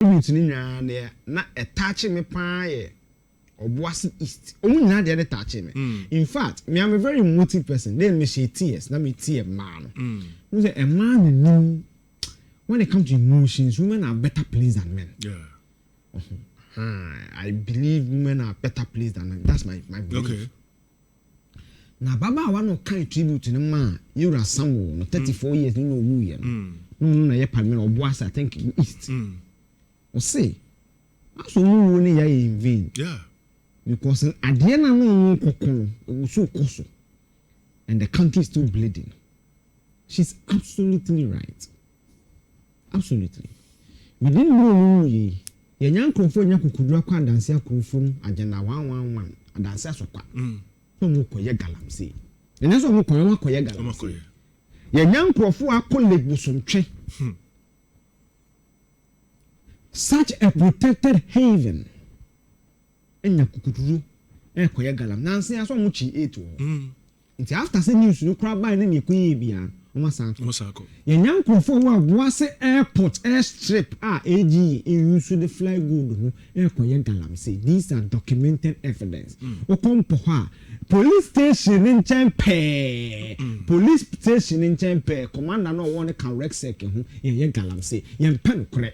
na attach me pa Obuasi East. Only now they touch me. In fact, me I'm a very emotive person. Then me say tears. Now me tear man. You say a man when it comes to emotions, women are better placed than men. Yeah. I believe women are better placed than men. That's my belief. Okay. Now Baba I want to kind tribute to the man. You are someone 34 years. You know who you are. No, you Parliament Obuasi. I think East. Or say, that's who you in vain. Yeah. Because at the end of it was so costly, and the country is still bleeding. She's absolutely right. Absolutely. We didn't know ye. Ye young crofon ya kukudra kwa dansi ya crofon agenda 111 adansi asokwa. So mo koye galamsey. And that's what mo koye galamsey. Ye young crofon akole busomtwe. Such a protected haven. Enya kukuduru koye galam nansi aso mu chi 8 wo nti after say news no crab by na ne koye bia o masako ye nyankrofo wo Aboase airport airstrip AG use the fly good no koye galam say these are documented evidence o kompo ha police station in Chempe police station in Chempe commander no won can rexec ho ye galam say ye pen kore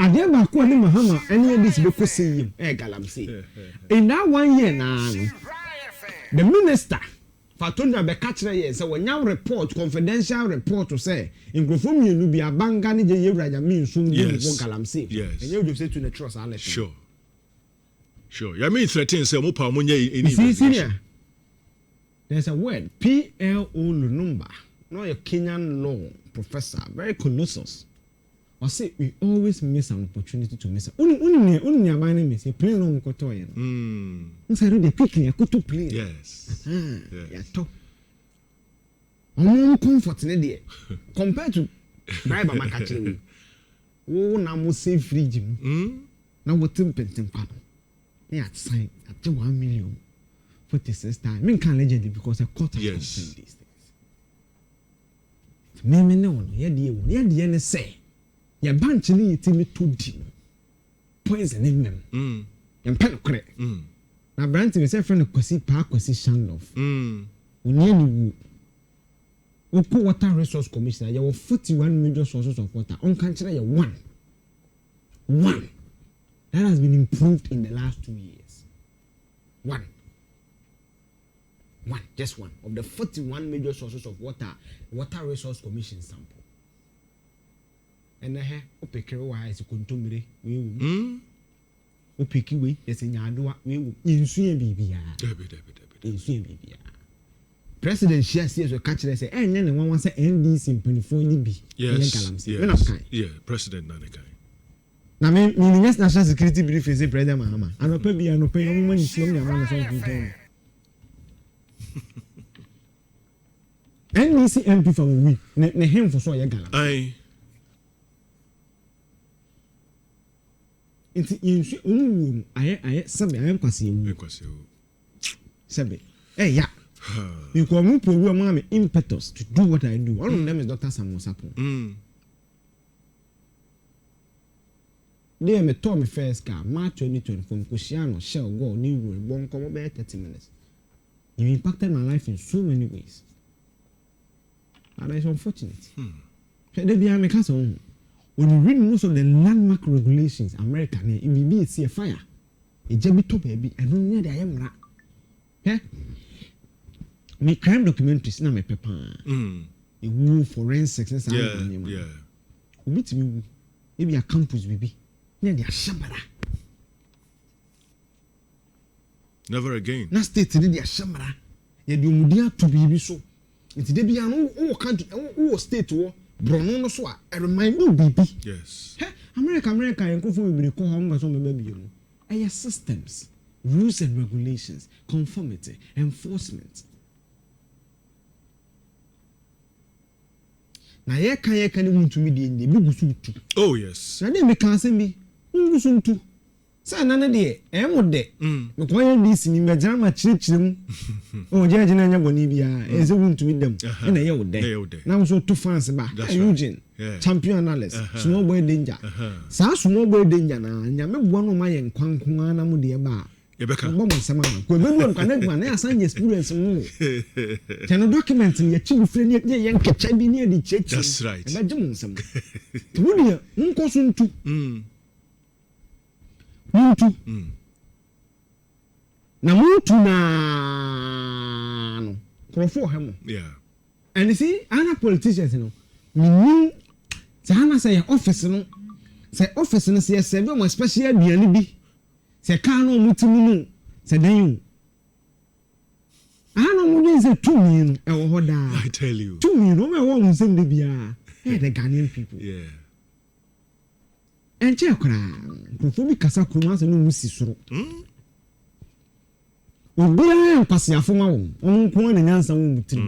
Ade ba ko ni Mahama any of this beko say galamsey. In that 1 year now, the minister Fatona be catch na say when your report confidential report to say in grofom you be abanga ni je yewraja mi nsum bi galamsey. Yes. And you say to the trust and Sure. You mean threatening say mo pa mo nya any. There's a word PLO number. No a Kenyan law professor, very colossus. I say we always miss an opportunity to miss. Only abandon me say play long koto yen. Inside the quickly I could to play. Yes. Yeah, to. I'm comfort in there compared to driver makachiri. Oh, na mo save free gym. Na what tempting pano. Yeah, sign at 1 million for this time. Me can legend because I caught these things. Me no, yeah, the say. Ya banchili itimi tudi poison in them pen correct na brand we say friend kwasi shandoff onyeni wu oku water resource commissioner ya 41 major sources of water on country ya one that has been improved in the last 2 years one just one of the 41 major sources of water resource commission sample. And opekere wa ese kontomire we wu opeki we ese nyaadwa we wu insue bibia insue bibia president share see so catch say enye ne wan say NDC mpanifo ni bi yeah president na ne kai na me national security brief say president Mahama anopa bi anopa yo mo ni slom ya man so nkan NDC MP for we ne him for so ye galam Inti insu aye sabe aye kwase sabe yeah you come program am impetus to do what I do. One of them is Dr. Samuel Sapon. They me told me first car March 2024 Kusiano shell go new road bon come about 30 minutes. You impacted my life in so many ways and it's unfortunate. They be am case on. When you read most of the landmark regulations, America, it will be a fire. A jabby top baby, and only the I am right. Eh? Me crime documentaries, na me pepper. A woo forensics, yeah. Which maybe a campus baby. Near the Shabara. Never again. Na state in the Shabara. You do mudia to be so. It's the be an old country, old state war. Brono no so a remind me baby. Yes. America and go for we call home so baby you. Aya systems, rules and regulations, conformity, enforcement. Na ye kan want to me the big suit. Oh yes. Na dey me kan say me ngusun tu. say na de e mo de me ko ye dis ni me jama ma chirechirem o je na nya boni bia e se wuntumi dem e na ye wo de na so to fans ba Eugene champion analyst small boy danger sa small boy danger na nya me bo no ma ye nkwankwa na mo de ba ye beka bo mo nsema ko be no nkwa na asan experience mo tano document ye chibu fre ni ye nkecha bi ni di chechi that's right e ba je mo nsema wo ni nko so ntu muntu na muntu na no krofo hemo yeah and you see ana politicians no mini sana say office no say serve mo special aduane bi say ka no mutimu no say dan ana mo dey say tumi no e wo hoda I tell you tumi no me wo nsem de bia the Ghanaian people yeah and check krofo bi kasa kroma se no musi soro obia nkwasiafo ma wo onko na nyansa wo mutiri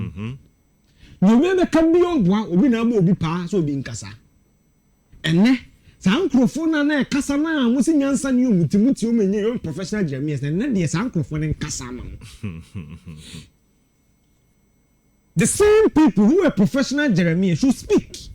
no me ka bi obua obi na ma obi pa so obi nkasa enne sa nkrofo na kasa na musi nyansa ne omutimuti o menye yo professional Jeremiah na de sa nkrofo ne nkasa ma the same people who are professional Jeremiah should speak.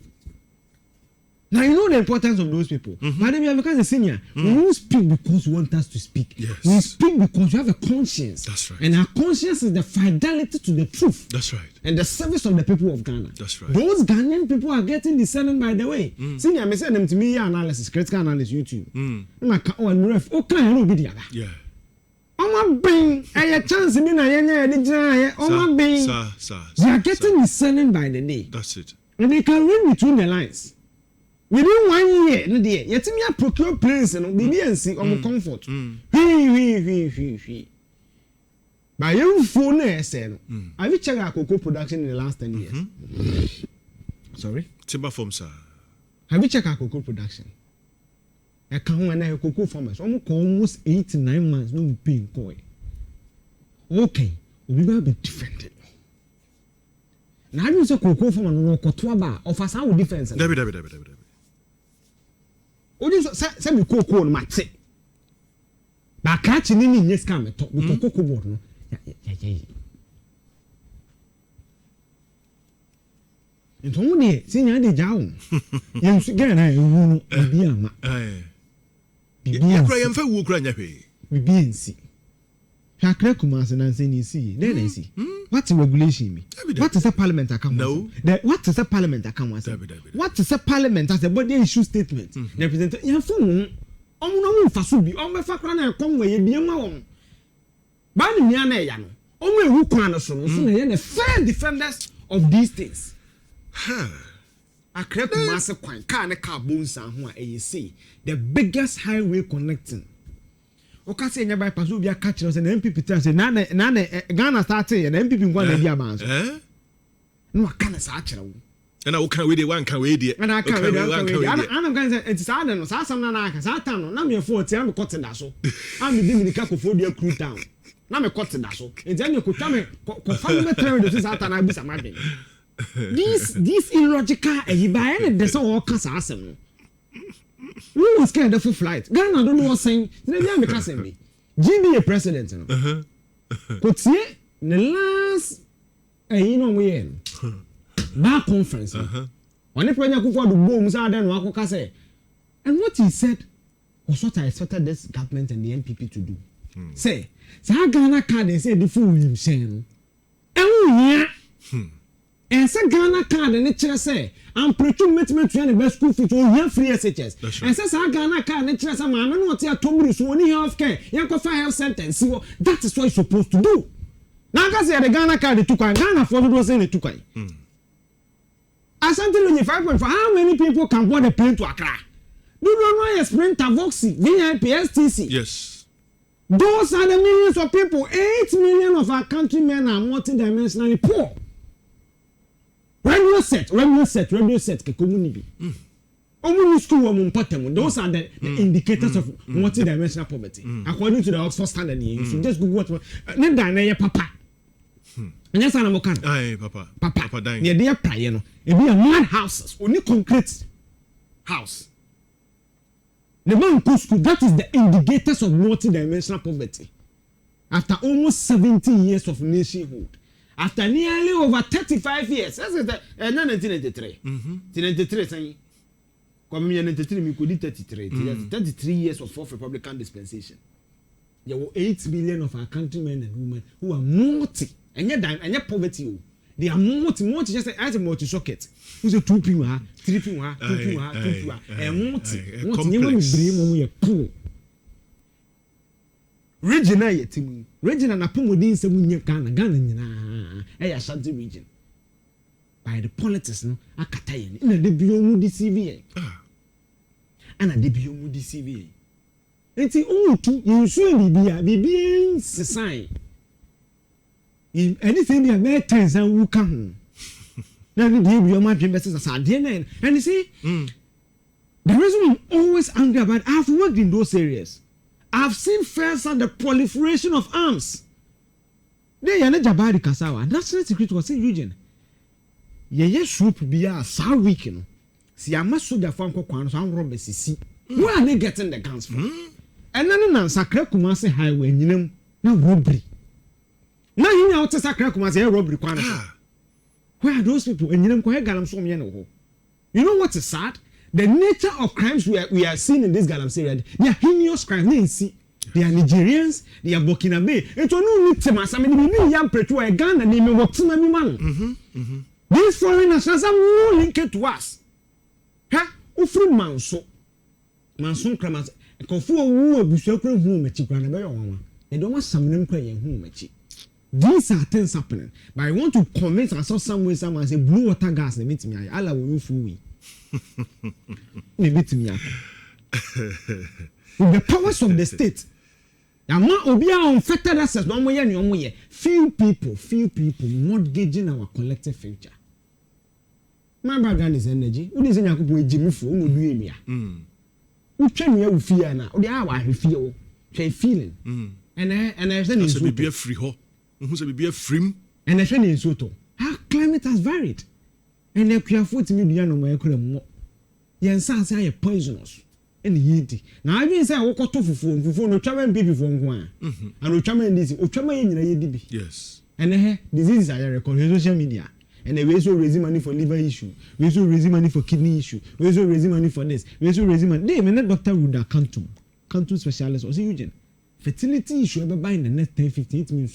Now you know the importance of those people. But then because the senior, we don't speak because you want us to speak. Yes. We speak because you have a conscience. That's right. And our conscience is the fidelity to the truth. That's right. And the service of the people of Ghana. That's right. Those Ghanaian people are getting discerned by the way. Senior, I send them to me analysis, critical analysis, YouTube. Yeah. Oma bing, a chance me na yenye de jina Oma bing. They are getting discerning by the day. That's it. And they can read between the lines. Within 1 year, no dear, yet me a procure place and be and see on comfort. By your phone, I said, I will check our cocoa production in the last 10 years. Sorry? Timber farm, sir. Have you checked our cocoa production? I can't when I have cocoa farmers almost 8 to 9 months, no paying coin. Okay, we will be different. Now you say cocoa farmer no kotoaba offers our defense. David. Odi say me cocoa no mate. Ba catch ni ni yes scam to we cocoa board no. Yeah. Nto mo de senior de jawo. Yen su ga na ewu no bi ama. Ya kra yemfa wu kra nya hwe. Bibi ensi. Hakra kumase na nse ni si. Then I see. What's regulation me? What is a parliament account? No. What is a parliament account? What is a parliament as a body issue statement? Representative yan phone no fa so bi be fa kra na ekon we bi ma won. Ba ni nia na ya no. Ewu kwan no so no so na ye the fair defenders of these things. Akra kumase kwan car na car bonsa ho a e say the biggest highway connecting. Oka say nya bypass obi aka kire say na MPP tell say na Ghana start say na MPP ngwa na dia man so no aka na sa kire wo na wo kan we dey wan kan we dey na aka we dey ana kan say enti sa no sa sam na aka sa tan no na me fo tia me kote da so am di mi ka ko fo dia crew town na me kote da so enti ani ko twa me ko fa me tell me sa tan na bi sa ma den this illogical eyiba and the so all ka sa asem no. We was scared of flight. Ghana don't know what saying. Then me make us me. GB president no. Could see the last you know we bar conference. When the president go for the boom say then we go say. And what he said was what I expected this government and the NPP to do. Say, Ghana card they say the fool him saying. And say Ghana card and it say I'm preaching to the best school fees or here free SHS. And says Ghana card and it says I'm not here to bring so any health care. You go for health center. See what that is what you're supposed to do. Now I say the Ghana card they took Ghana for the was in the took. I sent you 5.4. How many people can board a plane to Accra? Do you know a Sprinter, Voxy, VIP, STC? Yes. Those are the millions of people. 8 million of our countrymen are multidimensionally poor. Radio set, community. School those are the indicators of multidimensional poverty. According to the Oxford Standard, you should just Google what papa. And yes, I'm okay. Aye, papa dying. Yeah, they are prayer. No, it be a mad houses, only concrete house. The man goes school. That is the indicators of multidimensional poverty. After almost 70 years of nationhood, after nearly over 35 years, that's it. 1993. 1993, saying, "Come here, 1993. We could 33. 33 years of fourth Republican dispensation. There were 8 million of our countrymen and women who are multi, and yet poverty. They are multi, just as a multi-socket. Who's a 2 pima, 3 pima, 2 pima, 2 pima, and multi. You poor. Regional yet, regional na pomodin se munye Ghana nyina Ashanti region. By the politics no akataye na de biomu di CVA. Ana de biomu di CVA. Enti otu yinsu bibia sesan. Anything there may tense and who come. Now the biomu adwembe say ade na. And you see, the reason I'm always angry about, I've worked in those areas. I've seen firsthand the proliferation of arms. They are not Jabari Kasawa. National Security was saying, Eugene. Ye swoop be a sour weekend. See, I must show the Franco Quan, so I'm Robert C. Where are they getting the guns from? And then Sacre Kumasi Highway, you know, no robbery. Now you know to Sacre Kumasi robbery. Where are those people? And you know, Gallant from Yano. You know what is sad? The nature of crimes we are seeing in this Gallant area, they are heinous crimes. They are Nigerians, they are Burkinabe. It will not need to mass. I mean, we young preacher a gun and they may work to my man. These foreigners are more linked to us. Ha? Ufru manso. Manso kramas. Kofu wu abusakro hu mechi kwana be yon. They don't want some name kra yen hu mechi. These are things happening. But I want to convince ourselves somewhere someone say blue water gas na meet me. Allah will fu we. With the powers of the state. Few people mortgaging our collective future. My background is energy. Who is in your Jimmy for who do you? Who train you fear now? The hour I feel, feeling. And I said, it's be a free ho. Who's be a free? And I said, in Soto, our climate has varied. And they can afford to me the animal I could more. Yen say poisonous. And yeti. Now I been say I walk to for no travel baby from one. And no travel this, or travel in the yes. And diseases I record social media. And we also raising money for liver issue. We also raising money for kidney issue. We also raising money for this. We also raising money. They may not doctor would have cantum specialist or see Eugene. Fertility issue ever buy in the next 10-15 minutes.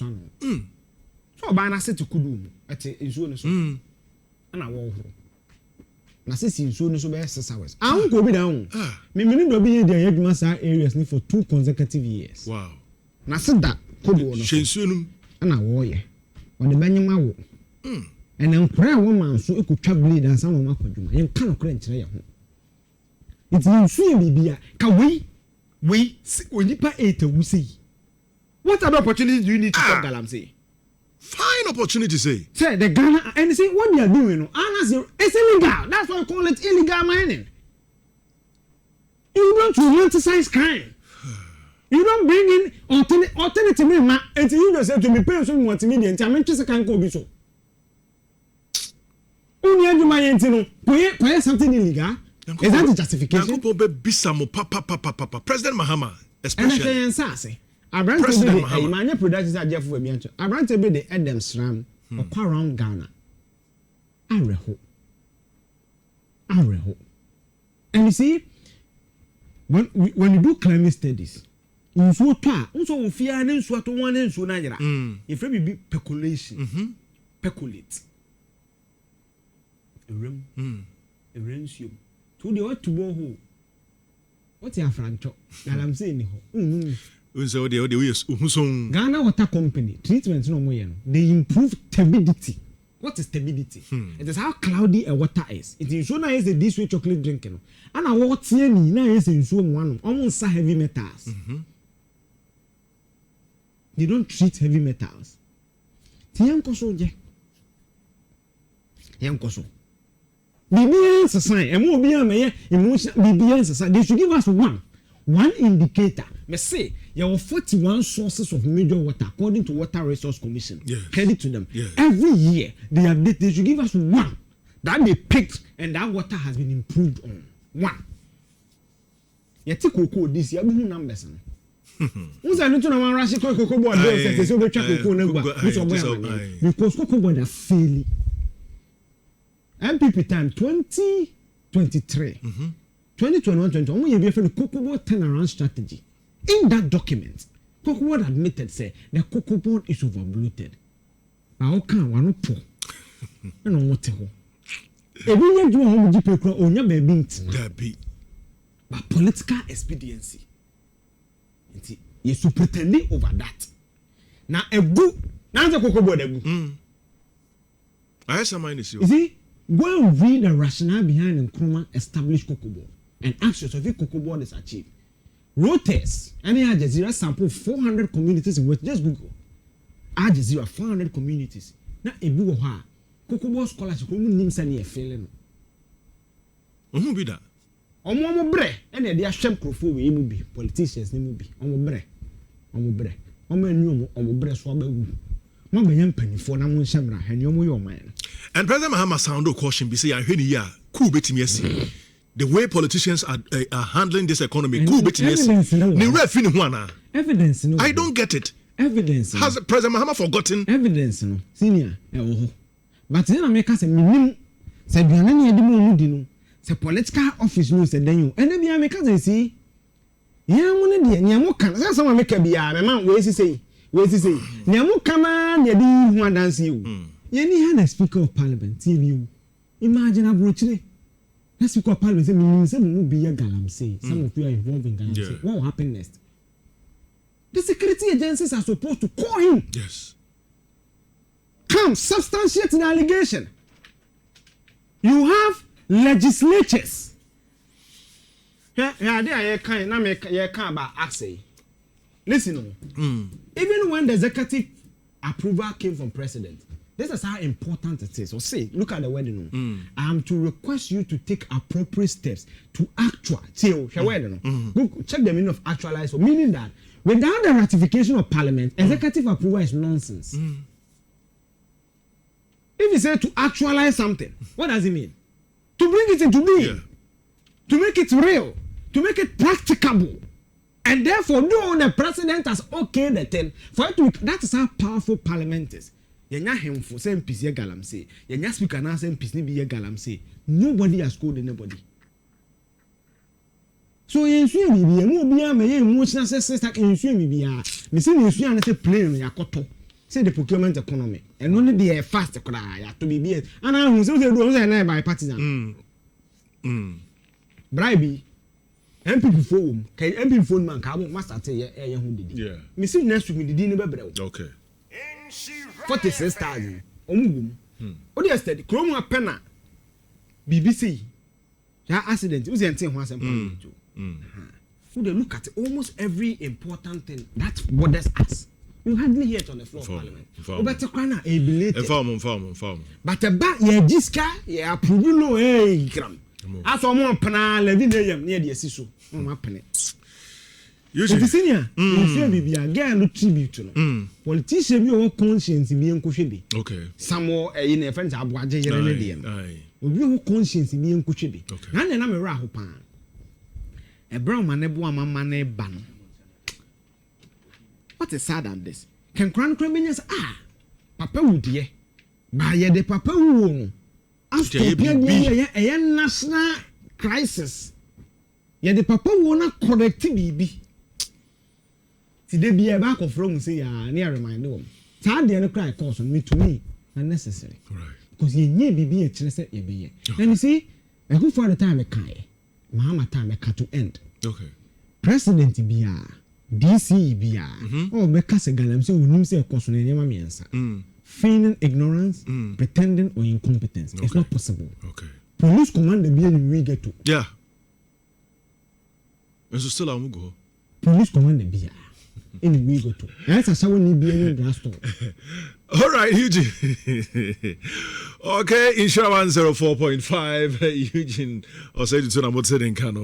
So by an asset to kudu at insurance. And I walk. Na sisi nsuo so be 6 hours. I go be down. Me no be here dey adwuma areas ni for 2 consecutive years. Wow. Na se da kodo no. Shensuo num. Na wo ye. O de banyema wo. And nkra wo man so ekutwa blade ansa wo makwadwuma. Yen ka no kra nkyere ye ho. It nsuo ye bibia ka we onipa 8 awusi. What other opportunities do you need to come Gallant say? Fine opportunity, say. Say the Ghana and see what they are doing. It's illegal. That's why I call it illegal mining. You don't romanticize crime. You don't bring in alternative man until you just say to me, pay some multimedia and I'm interested can't go be so. Only have my entino. Why something illegal? Is that the justification? President Mahama, especially. And I say, Abrante be the Emmanuel productions are Jeff Webianto. Abrante be the Adam Sram or around Ghana. Areho. And you see, when you do climate studies, you so far, also fear and so to one and so Nhyira. If it be speculation, speculate. A room, you. To the what to go who? What's your franco? I'm saying, Ghana Water Company treatment no more. They improve turbidity. What is turbidity? It is how cloudy a water is. It is so nice the this way chocolate drinking. And I want to now is in so one almost heavy metals. They don't treat heavy metals. Tiankoso je. Yankoso. BBN society. And more BBN emotion BBN society. They should give us one indicator. Me say there were 41 sources of major water according to Water Resource Commission. Yes. Credit to them. Yes. Every year they should give us one that they picked and that water has been improved on. One. Ye take cocoa this year, who numbers no. Who's a little one rush cocoa board says over cocoa number because cocoa board are failing. MPP time 2023. 2021 we have a cocoa board turnaround strategy. In that document, cocoa board admitted say the cocoa board is overbloated. How can one poor? And on what every year do home GP on your baby but political expediency. You should pretend over that. Now a book, now the cocoa board a book. I have some minus you. You see, go and read the rationale behind Nkrumah established cocoa board and ask yourself if cocoa board is achieved. Reuters, any Al Jazeera sample 400 communities in West. Just Google Al Jazeera 400 communities. Now a book of her cocoa board scholarship who names any failing. Who be that? Omo bre ene de ahwem krofo we mu bi politicians ne mu bi omo bre omo enu omo bre so abagu mo be yam panifo na mo nhyamra hane omo yo man. And President Mahama sound of caution be say ahwe ya cool betimi asi the way politicians are handling this economy cool betimi asi ni refi ni ho ana evidence no I don't get it. Evidence has President Mahama forgotten evidence no senior e wo ho but na me ka say minim say duane ne edi mo di no. Se political office no se dan you ene bia me ka say ya mu ne de nya mu kan say some make bia me man we si say nya mu kana na de hu adanse you ye ni ha na speaker of parliament you imagine abrochire na speaker of parliament say me say mu be ya Gallant say some of you are involved in Gallant say what will happen next? The security agencies are supposed to call him. Yes. Come substantiate the allegation. You have legislatures. Yeah, they can na me can about access. Listen, even when the executive approval came from president, this is how important it is. So say, look at the wording. I am to request you to take appropriate steps to actual. Check the meaning of actualize. So meaning that without the ratification of parliament, executive approval is nonsense. If you say to actualize something, what does it mean? To bring it into being, to make it real, to make it practicable, and therefore no, the president has okayed the thing for it to. That is how powerful parliament is. Yenya him for same piece Gallant say. Yenya speaker now same piece ni be Gallant say. Nobody has called anybody. So yensu mi bi emu obi me emotional say yensu mi bi me say yensu an say plane yakoto. Say the procurement economy and only the fast cry to be and I who say do by partisan bribe MPP phone can MPP phone man ka master say e hu didi me say next week me didi ne bebre okay 46,000 omugum o dey steady chrome apena BBC ya accident we say ho asem who they look at almost every important thing that bothers us. You hardly hear it on the floor of parliament. But but about ye jiska ye approve no gram. As one pana levi near the siso. No pene. You senior, you feel bibia girl tribute no. Politician be conscience be enkohwede. Okay. Some more in a friend aboaje yere ne de no. Obi conscience be enkohwede. Na na me ra ho pa. E brown man ebo amama na ba no. What is sad at this? Can Crown Criminals Papa would ye by the Papa woo after a national crisis. Yet the Papa won't correct BB. Today be a back of wrong say near remind them. Tad the cry cause me to me unnecessary. Right. Because ye need be a chance at ye be. And you see, a good for the time a kai. Mama time a cut to end. Okay. President be DC bia or make us a Gallant say we say question nyama miensa feigning ignorance pretending or incompetence it's not possible. Okay. Police command the bia we get to and so still I go police command the bia in we go to that's a show ni bia in glass store. All right, Eugene. Okay, Nhyira 104.5 Eugene or say to Namotse Kano.